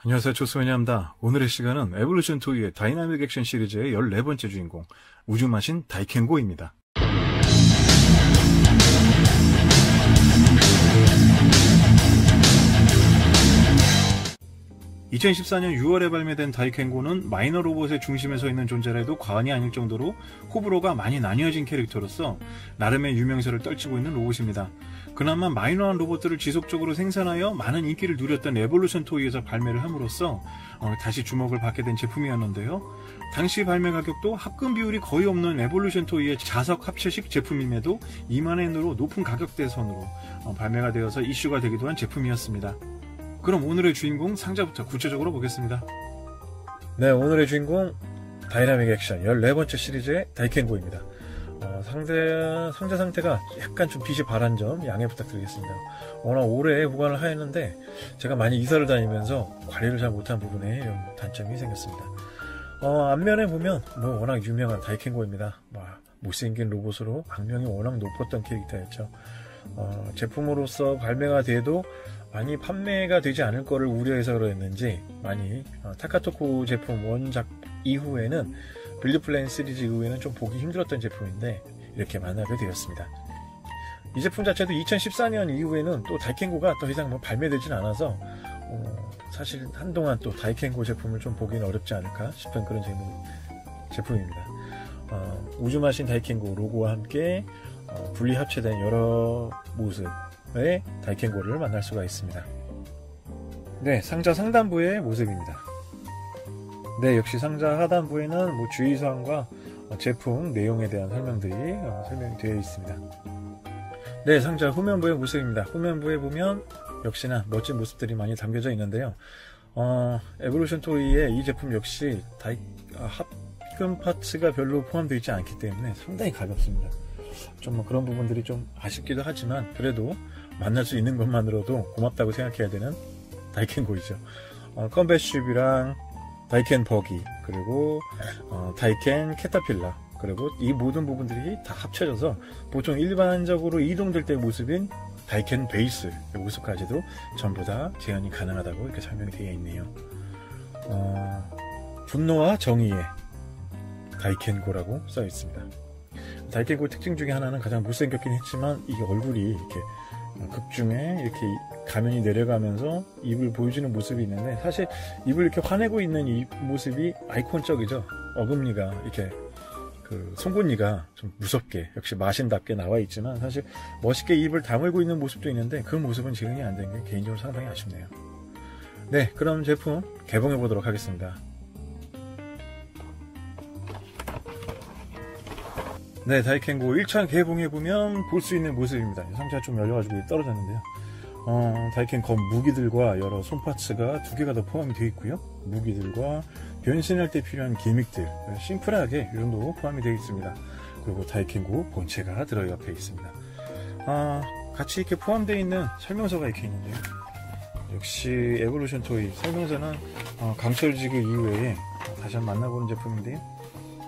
안녕하세요, 조수원입니다. 오늘의 시간은 에볼루션 2의 다이나믹 액션 시리즈의 14번째 주인공 우주마신 다이켄고입니다. 2014년 6월에 발매된 다이켄고는 마이너 로봇의 중심에 서 있는 존재라 해도 과언이 아닐 정도로 호불호가 많이 나뉘어진 캐릭터로서 나름의 유명세를 떨치고 있는 로봇입니다. 그나마 마이너한 로봇들을 지속적으로 생산하여 많은 인기를 누렸던 에볼루션 토이에서 발매를 함으로써 다시 주목을 받게 된 제품이었는데요. 당시 발매 가격도 합금 비율이 거의 없는 에볼루션 토이의 자석 합체식 제품임에도 2만엔으로 높은 가격대선으로 발매가 되어서 이슈가 되기도 한 제품이었습니다. 그럼 오늘의 주인공 상자부터 구체적으로 보겠습니다. 네, 오늘의 주인공 다이나믹 액션 14번째 시리즈의 다이켄고입니다. 상자 상태가 약간 좀 빛이 바란 점 양해 부탁드리겠습니다. 워낙 오래 보관을 하였는데 제가 많이 이사를 다니면서 관리를 잘 못한 부분에 이런 단점이 생겼습니다. 앞면에 보면 워낙 유명한 다이켄고입니다. 못생긴 로봇으로 악명이 워낙 높았던 캐릭터였죠. 제품으로서 발매가 돼도 많이 판매가 되지 않을 거를 우려해서 그랬는지 많이 타카토쿠 제품 원작 이후에는 빌드플랜 시리즈 이후에는 좀 보기 힘들었던 제품인데 이렇게 만나게 되었습니다. 이 제품 자체도 2014년 이후에는 또 다이켄고가 더 이상 발매되진 않아서 사실 한동안 또 다이켄고 제품을 좀 보기는 어렵지 않을까 싶은 그런 제품입니다. 우주마신 다이켄고 로고와 함께 분리 합체된 여러 모습의 다이켄고를 만날 수가 있습니다. 네, 상자 상단부의 모습입니다. 네, 역시 상자 하단부에는 주의사항과 제품 내용에 대한 설명들이 설명이 되어 있습니다. 네, 상자 후면부의 모습입니다. 후면부에 보면 역시나 멋진 모습들이 많이 담겨져 있는데요. 에볼루션 토이의 이 제품 역시 합금 파츠가 별로 포함되어 있지 않기 때문에 상당히 가볍습니다. 좀 그런 부분들이 좀 아쉽기도 하지만 그래도 만날 수 있는 것만으로도 고맙다고 생각해야 되는 다이켄고이죠. 컴뱃쉽이랑 다이켄 버기 그리고 다이켄 캐터필러 그리고 이 모든 부분들이 다 합쳐져서 보통 일반적으로 이동될 때의 모습인 다이켄 베이스 모습까지도 전부 다 재현이 가능하다고 이렇게 설명이 되어 있네요. 분노와 정의의 다이켄고라고 써 있습니다. 다이켄고 특징 중에 하나는 가장 못생겼긴 했지만 이게 얼굴이 이렇게 극중에 이렇게 가면이 내려가면서 입을 보여주는 모습이 있는데 사실 입을 이렇게 화내고 있는 이 모습이 아이콘적이죠. 어금니가 이렇게 송곳니가 좀 무섭게 역시 마신답게 나와 있지만 사실 멋있게 입을 다물고 있는 모습도 있는데 그 모습은 재현이 안 된 게 개인적으로 상당히 아쉽네요. 네, 그럼 제품 개봉해 보도록 하겠습니다. 네, 다이켄고 1차 개봉해보면 볼 수 있는 모습입니다. 상자가 좀 열려가지고 떨어졌는데요. 다이켄 검 무기들과 여러 손파츠가 2개가 더 포함이 되어 있고요. 무기들과 변신할 때 필요한 기믹들, 심플하게 이 정도 포함이 되어 있습니다. 그리고 다이켄고 본체가 들어 옆에 있습니다. 같이 이렇게 포함되어 있는 설명서가 이렇게 있는데요. 역시 에볼루션 토이 설명서는 강철지구 이후에 다시 한번 만나보는 제품인데요.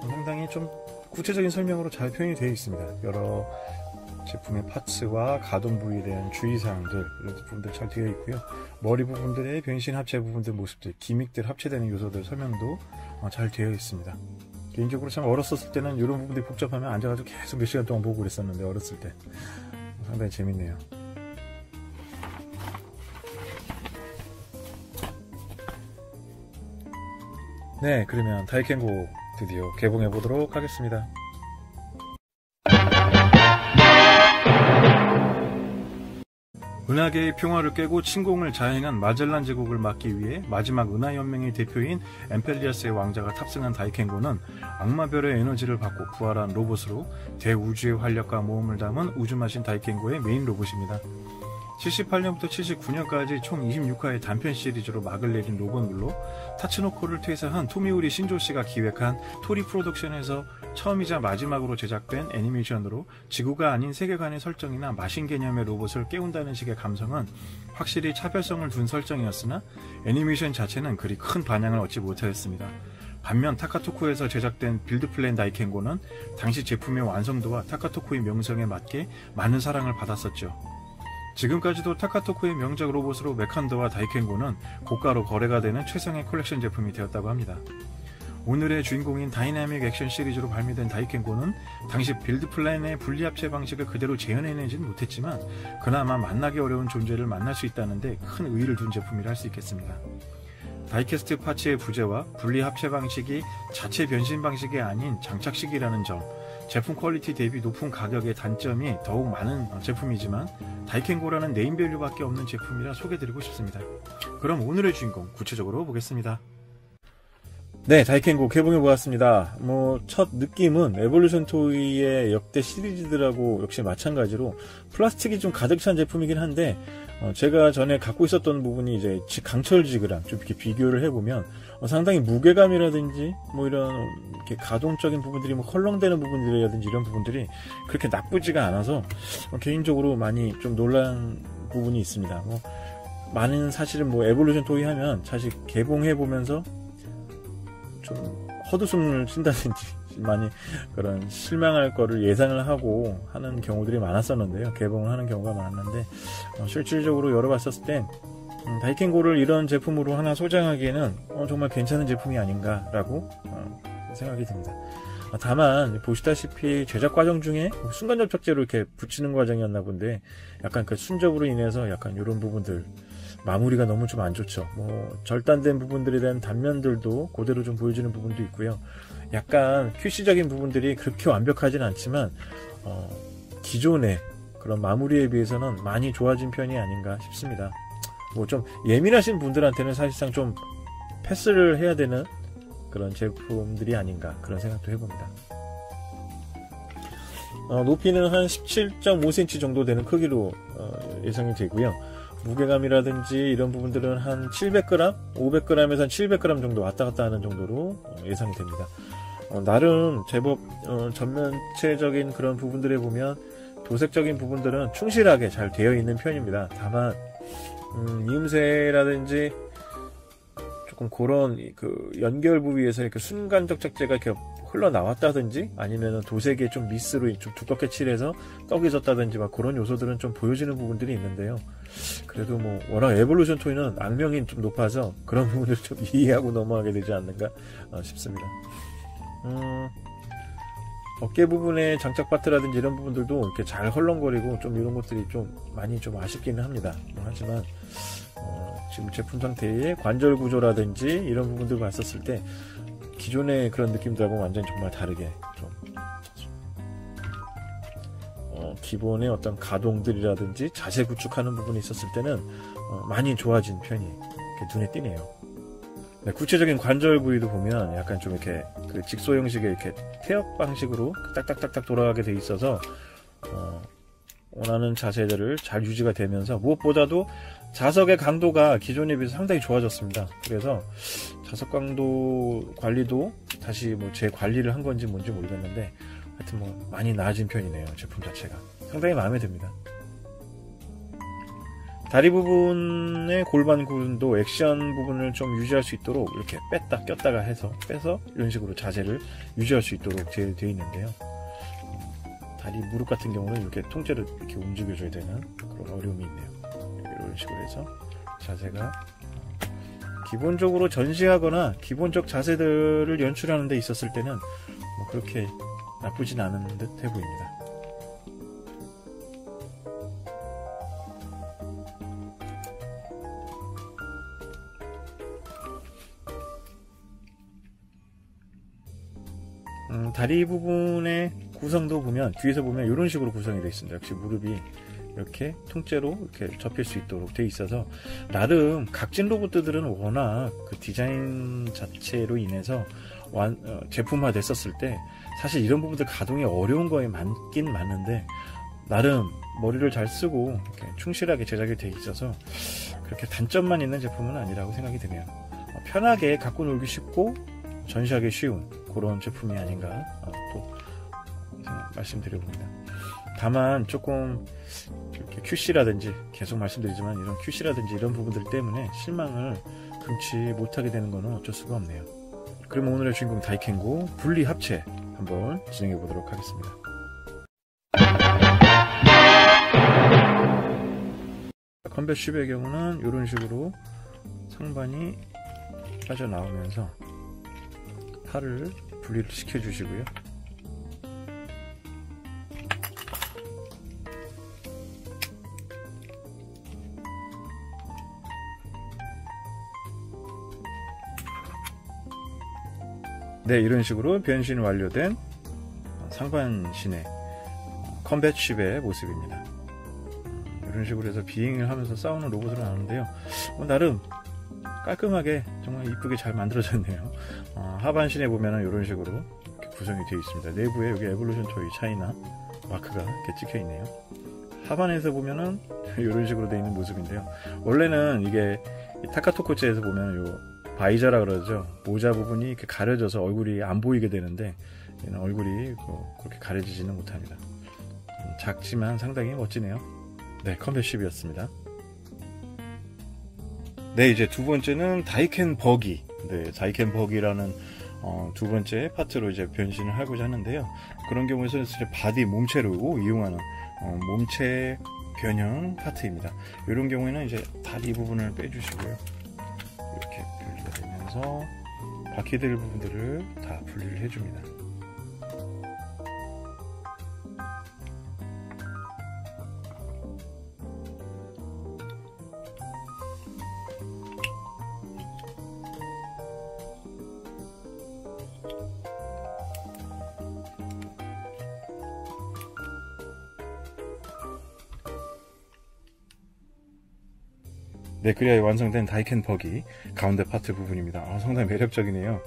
상당히 좀 구체적인 설명으로 잘 표현이 되어 있습니다. 여러 제품의 파츠와 가동 부위에 대한 주의사항들 이런 부분들 잘 되어 있고요. 머리 부분들의 변신 합체 부분들 모습들, 기믹들 합체되는 요소들 설명도 잘 되어 있습니다. 개인적으로 참 어렸었을 때는 이런 부분들이 복잡하면 앉아가지고 계속 몇 시간 동안 보고 그랬었는데 어렸을 때 상당히 재밌네요. 네, 그러면 다이켄고 드디어 개봉해 보도록 하겠습니다. 은하계의 평화를 깨고 침공을 자행한 마젤란 제국을 막기 위해 마지막 은하연맹의 대표인 엠펠리아스의 왕자가 탑승한 다이켄고는 악마별의 에너지를 받고 부활한 로봇으로 대우주의 활력과 모험을 담은 우주마신 다이켄고의 메인 로봇입니다. 78년부터 79년까지 총 26화의 단편 시리즈로 막을 내린 로봇물로 타츠노코를 퇴사한 토미우리 신조씨가 기획한 토리 프로덕션에서 처음이자 마지막으로 제작된 애니메이션으로 지구가 아닌 세계관의 설정이나 마신 개념의 로봇을 깨운다는 식의 감성은 확실히 차별성을 둔 설정이었으나 애니메이션 자체는 그리 큰 반향을 얻지 못하였습니다. 반면 타카토쿠에서 제작된 빌드플랜 다이켄고는 당시 제품의 완성도와 타카토쿠의 명성에 맞게 많은 사랑을 받았었죠. 지금까지도 타카토쿠의 명작 로봇으로 메칸더와 다이켄고는 고가로 거래가 되는 최상의 컬렉션 제품이 되었다고 합니다. 오늘의 주인공인 다이나믹 액션 시리즈로 발매된 다이켄고는 당시 빌드 플랜의 분리합체 방식을 그대로 재현해내진 못했지만 그나마 만나기 어려운 존재를 만날 수 있다는데 큰 의의를 둔 제품이라 할 수 있겠습니다. 다이캐스트 파츠의 부재와 분리합체 방식이 자체 변신 방식이 아닌 장착식이라는 점, 제품 퀄리티 대비 높은 가격의 단점이 더욱 많은 제품이지만 다이켄고라는 네임밸류밖에 없는 제품이라 소개드리고 싶습니다. 그럼 오늘의 주인공 구체적으로 보겠습니다. 네, 다이켄고 개봉해보았습니다. 첫 느낌은 에볼루션 토이의 역대 시리즈들하고 역시 마찬가지로 플라스틱이 좀 가득 찬 제품이긴 한데, 제가 전에 갖고 있었던 부분이 이제 강철지그랑 좀 이렇게 비교를 해보면, 상당히 무게감이라든지, 이런, 이렇게 가동적인 부분들이, 헐렁대는 부분들이라든지 이런 부분들이 그렇게 나쁘지가 않아서, 개인적으로 많이 좀 놀란 부분이 있습니다. 많은 사실은 에볼루션 토이 하면 사실 개봉해보면서 좀 헛웃음을 쉰다든지 많이 그런 실망할 거를 예상을 하고 하는 경우들이 많았었는데요. 개봉을 하는 경우가 많았는데 실질적으로 열어봤었을 때 다이켄고를 이런 제품으로 하나 소장하기에는 정말 괜찮은 제품이 아닌가라고 생각이 듭니다. 다만 보시다시피 제작 과정 중에 순간 접착제로 이렇게 붙이는 과정이었나 본데 약간 그 순접으로 인해서 약간 이런 부분들 마무리가 너무 좀 안 좋죠. 절단된 부분들에 대한 단면들도 그대로 좀 보여지는 부분도 있고요. 약간 QC적인 부분들이 그렇게 완벽하진 않지만 기존의 그런 마무리에 비해서는 많이 좋아진 편이 아닌가 싶습니다. 좀 예민하신 분들한테는 사실상 좀 패스를 해야 되는 그런 제품들이 아닌가 그런 생각도 해봅니다. 높이는 한 17.5cm 정도 되는 크기로 예상이 되고요. 무게감이라든지 이런 부분들은 한 700g, 500g에서 한 700g 정도 왔다 갔다 하는 정도로 예상이 됩니다. 나름 제법 전면체적인 그런 부분들에 보면 도색적인 부분들은 충실하게 잘 되어 있는 편입니다. 다만 이음새라든지 조금 그런 그 연결 부위에서 이렇게 순간 접착제가 이렇게 흘러나왔다든지 아니면 도색에 좀 미스로 좀 두껍게 칠해서 떡이 졌다든지 그런 요소들은 좀 보여지는 부분들이 있는데요. 그래도 워낙 에볼루션 토이는 악명이 좀 높아서 그런 부분들을 좀 이해하고 넘어가게 되지 않는가 싶습니다. 어깨 부분의 장착 파트라든지 이런 부분들도 이렇게 잘 헐렁거리고 좀 이런 것들이 좀 많이 좀 아쉽기는 합니다. 하지만 지금 제품 상태의 관절 구조라든지 이런 부분들 봤었을 때 기존의 그런 느낌들하고 완전히 정말 다르게 좀 기본의 어떤 가동들이라든지 자세 구축하는 부분이 있었을 때는 많이 좋아진 편이 이렇게 눈에 띄네요. 네, 구체적인 관절 부위도 보면 약간 좀 이렇게 그 직소 형식의 이렇게 태엽 방식으로 딱딱딱딱 돌아가게 돼 있어서 원하는 자세들을 잘 유지가 되면서 무엇보다도 자석의 강도가 기존에 비해서 상당히 좋아졌습니다. 그래서 자석 강도 관리도 다시 재관리를 한 건지 뭔지 모르겠는데 하여튼 많이 나아진 편이네요. 제품 자체가 상당히 마음에 듭니다. 다리 부분의 골반 구분도 액션 부분을 좀 유지할 수 있도록 이렇게 뺐다 꼈다가 해서 빼서 이런 식으로 자세를 유지할 수 있도록 되어 있는데요. 다리 무릎 같은 경우는 이렇게 통째로 이렇게 움직여줘야 되는 그런 어려움이 있네요. 이런 식으로 해서 자세가 기본적으로 전시하거나 기본적 자세들을 연출하는 데 있었을 때는 그렇게 나쁘진 않은 듯 해 보입니다. 다리 부분의 구성도 보면 뒤에서 보면 이런 식으로 구성이 되어 있습니다. 역시 무릎이 이렇게 통째로 이렇게 접힐 수 있도록 되어 있어서 나름 각진 로봇들은 워낙 그 디자인 자체로 인해서 제품화 됐었을 때 사실 이런 부분들 가동이 어려운 거에 많긴 많은데 나름 머리를 잘 쓰고 이렇게 충실하게 제작이 되어 있어서 그렇게 단점만 있는 제품은 아니라고 생각이 드네요. 편하게 갖고 놀기 쉽고 전시하기 쉬운 그런 제품이 아닌가 또 말씀드려봅니다. 다만 조금 이렇게 QC라든지 계속 말씀드리지만 이런 QC라든지 이런 부분들 때문에 실망을 금치 못하게 되는 거는 어쩔 수가 없네요. 그럼 오늘의 주인공 다이켄고 분리 합체 한번 진행해 보도록 하겠습니다. 컴뱃 10의 경우는 이런 식으로 상반이 빠져나오면서 팔을 분리를 시켜 주시고요. 네, 이런 식으로 변신 완료된 상반신의 컴뱃 10의 모습입니다. 이런 식으로 해서 비행을 하면서 싸우는 로봇으로 나오는데요. 나름 깔끔하게 정말 이쁘게 잘 만들어졌네요. 하반신에 보면은 이런 식으로 이렇게 구성이 되어 있습니다. 내부에 여기 에볼루션 토이 차이나 마크가 이렇게 찍혀 있네요. 하반에서 보면은 이런 식으로 되어 있는 모습인데요. 원래는 이게 타카토코츠에서 보면 요 바이저라 그러죠. 모자 부분이 이렇게 가려져서 얼굴이 안 보이게 되는데 얘는 얼굴이 그렇게 가려지지는 못합니다. 작지만 상당히 멋지네요. 네, 컴뱃 10이었습니다. 네, 이제 두 번째는 다이켄 버기. 네, 다이켄 버기라는 두 번째 파트로 이제 변신을 하고자 하는데요. 그런 경우에서 이제 바디 몸체를 이용하는 몸체 변형 파트입니다. 이런 경우에는 이제 다리 부분을 빼주시고요. 이렇게 분리가 되면서 바퀴들 부분들을 다 분리를 해줍니다. 네, 그래야 완성된 다이켄 버기 가운데 파트 부분입니다. 상당히 매력적이네요.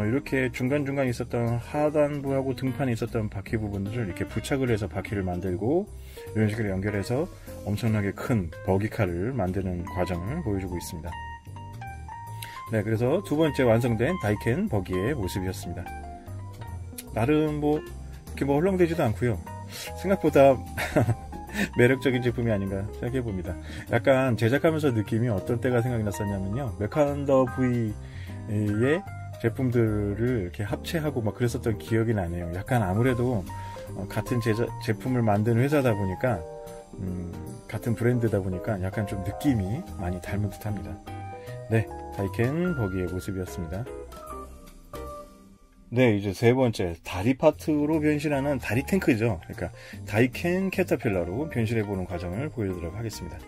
이렇게 중간중간 있었던 하단부하고 등판에 있었던 바퀴 부분들을 이렇게 부착을 해서 바퀴를 만들고 이런 식으로 연결해서 엄청나게 큰 버기카를 만드는 과정을 보여주고 있습니다. 네, 그래서 두 번째 완성된 다이켄 버기의 모습이었습니다. 나름 이렇게 헐렁대지도 않고요. 생각보다 매력적인 제품이 아닌가 생각해봅니다. 약간 제작하면서 느낌이 어떤 때가 생각이 났었냐면요. 메칸더 V의 제품들을 이렇게 합체하고 막 그랬었던 기억이 나네요. 약간 아무래도 같은 제품을 만드는 회사다 보니까 같은 브랜드다 보니까 약간 좀 느낌이 많이 닮은 듯 합니다. 네, 다이켄 버기의 모습이었습니다. 네, 이제 세 번째 다리 파트로 변신하는 다리 탱크죠. 그러니까 다이켄 캐터필러로 변신해보는 과정을 보여드리도록 하겠습니다.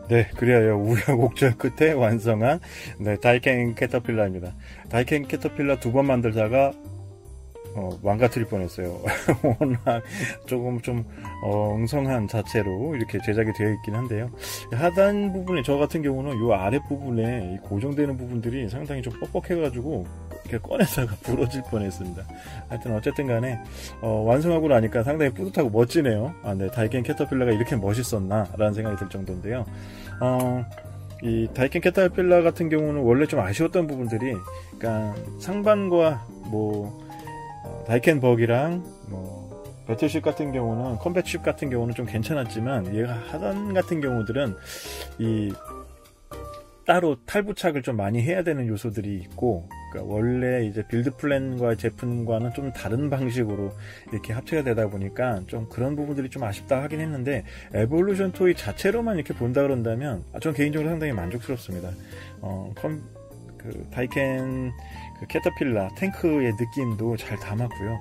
네, 그래야 우여곡절 끝에 완성한 다이켄 캐터필러입니다. 다이켄 캐터필러 두 번 만들다가 망가뜨릴 뻔했어요. 워낙 조금 좀 엉성한 자체로 이렇게 제작이 되어 있긴 한데요. 하단 부분에 저 같은 경우는 이 아랫부분에 고정되는 부분들이 상당히 좀 뻑뻑해가지고 이렇게 꺼내다가 부러질 뻔했습니다. 하여튼 어쨌든 간에 완성하고 나니까 상당히 뿌듯하고 멋지네요. 네, 다이켄 캐터필러가 이렇게 멋있었나 라는 생각이 들 정도인데요. 이 다이켄 캐터필러 같은 경우는 원래 좀 아쉬웠던 부분들이, 그러니까 상반과 다이켄 버기랑 배틀쉽 같은 경우는, 컴뱃쉽 같은 경우는 좀 괜찮았지만, 얘가 하단 같은 경우들은 따로 탈부착을 좀 많이 해야 되는 요소들이 있고, 그러니까 원래 이제 빌드 플랜과 제품과는 좀 다른 방식으로 이렇게 합체가 되다 보니까 좀 그런 부분들이 좀 아쉽다 하긴 했는데, 에볼루션 토이 자체로만 이렇게 본다 그런다면 전 개인적으로 상당히 만족스럽습니다. 다이켄 캐터필러 탱크의 느낌도 잘 담았고요.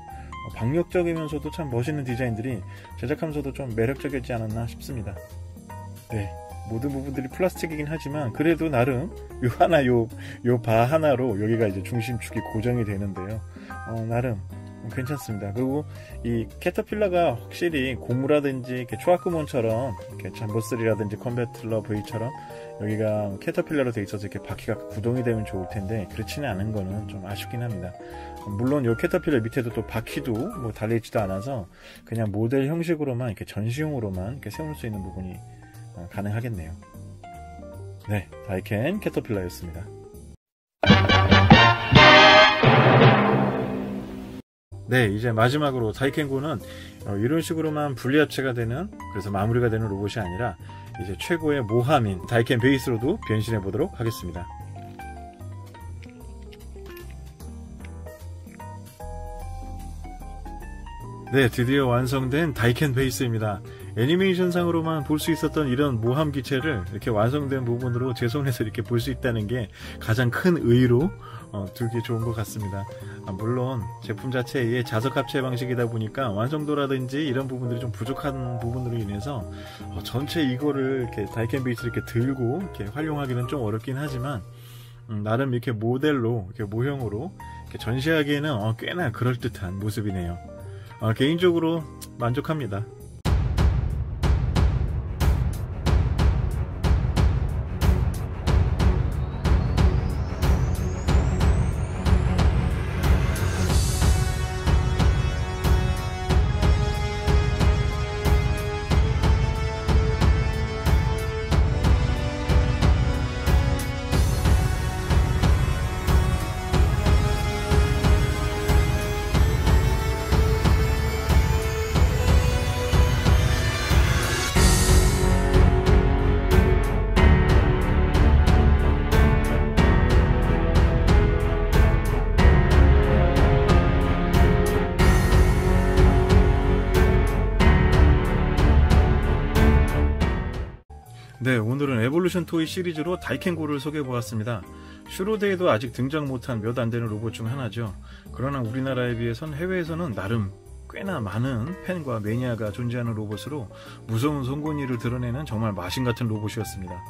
박력적이면서도 참 멋있는 디자인들이 제작하면서도 좀 매력적이지 않았나 싶습니다. 네, 모든 부분들이 플라스틱이긴 하지만 그래도 나름 요 바 하나로 여기가 이제 중심축이 고정이 되는데요. 나름 괜찮습니다. 그리고 이 캐터필러가 확실히 고무라든지 이렇게 초아크몬처럼 이렇게 잠보스리라든지 컨베틀러 V처럼 여기가 캐터필러로 되어 있어서 이렇게 바퀴가 구동이 되면 좋을 텐데 그렇지는 않은 거는 좀 아쉽긴 합니다. 물론 이 캐터필러 밑에도 또 바퀴도 뭐 달려있지도 않아서 그냥 모델 형식으로만 이렇게 전시용으로만 이렇게 세울 수 있는 부분이 가능하겠네요. 네, 다이켄 캐터필러였습니다. 네, 이제 마지막으로 다이켄고는 이런 식으로만 분리합체가 되는, 그래서 마무리가 되는 로봇이 아니라 이제 최고의 모함인 다이켄 베이스로도 변신해 보도록 하겠습니다. 네, 드디어 완성된 다이켄 베이스입니다. 애니메이션상으로만 볼 수 있었던 이런 모함 기체를 이렇게 완성된 부분으로 제 손에서 이렇게 볼 수 있다는 게 가장 큰 의의로 들기 좋은 것 같습니다. 물론 제품 자체의 자석 합체 방식이다 보니까 완성도라든지 이런 부분들이 좀 부족한 부분으로 인해서 전체 이거를 이렇게 다이켄 베이스를 이렇게 들고 이렇게 활용하기는 좀 어렵긴 하지만 나름 이렇게 모델로 이렇게 모형으로 이렇게 전시하기에는 꽤나 그럴듯한 모습이네요. 개인적으로 만족합니다. 네, 오늘은 에볼루션 토이 시리즈로 다이켄고를 소개해보았습니다. 슈로데에도 아직 등장 못한 몇 안되는 로봇 중 하나죠. 그러나 우리나라에 비해선 해외에서는 나름 꽤나 많은 팬과 매니아가 존재하는 로봇으로 무서운 송곳니를 드러내는 정말 마신같은 로봇이었습니다.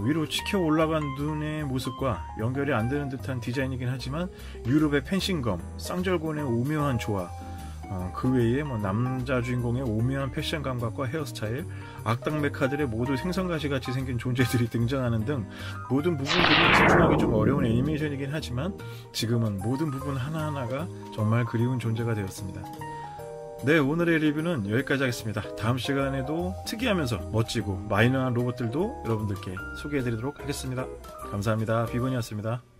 위로 치켜 올라간 눈의 모습과 연결이 안되는 듯한 디자인이긴 하지만 유럽의 펜싱검, 쌍절곤의 오묘한 조화, 그 외에 남자 주인공의 오묘한 패션 감각과 헤어스타일, 악당 메카들의 모두 생선가시 같이 생긴 존재들이 등장하는 등 모든 부분들이 집중하기 좀 어려운 애니메이션이긴 하지만 지금은 모든 부분 하나하나가 정말 그리운 존재가 되었습니다. 네, 오늘의 리뷰는 여기까지 하겠습니다. 다음 시간에도 특이하면서 멋지고 마이너한 로봇들도 여러분들께 소개해드리도록 하겠습니다. 감사합니다. 비건이었습니다.